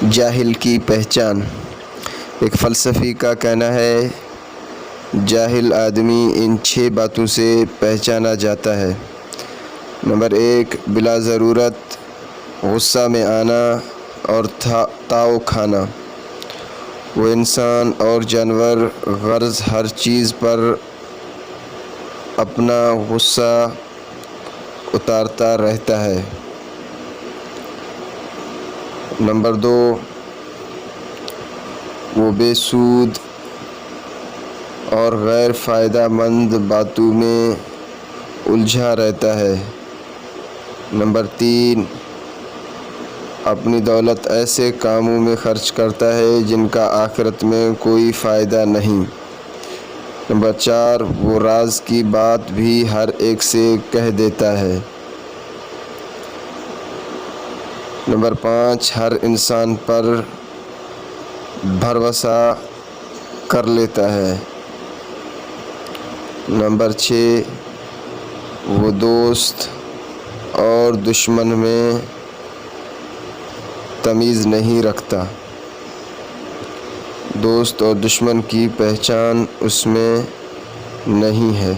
جاہل کی پہچان۔ ایک فلسفی کا کہنا ہے جاہل آدمی ان 6 باتوں سے پہچانا جاتا ہے۔ نمبر 1، بلا ضرورت غصہ میں آنا اور تاؤ کھانا۔ وہ انسان اور جانور غرض ہر چیز پر اپنا غصہ اتارتا رہتا ہے۔ نمبر 2، وہ بے سود اور غیر فائدہ مند باتوں میں الجھا رہتا ہے۔ نمبر 3، اپنی دولت ایسے کاموں میں خرچ کرتا ہے جن کا آخرت میں کوئی فائدہ نہیں۔ نمبر 4، وہ راز کی بات بھی ہر ایک سے کہہ دیتا ہے۔ نمبر 5، ہر انسان پر بھروسہ کر لیتا ہے۔ نمبر 6، وہ دوست اور دشمن میں تمیز نہیں رکھتا۔ دوست اور دشمن کی پہچان اس میں نہیں ہے۔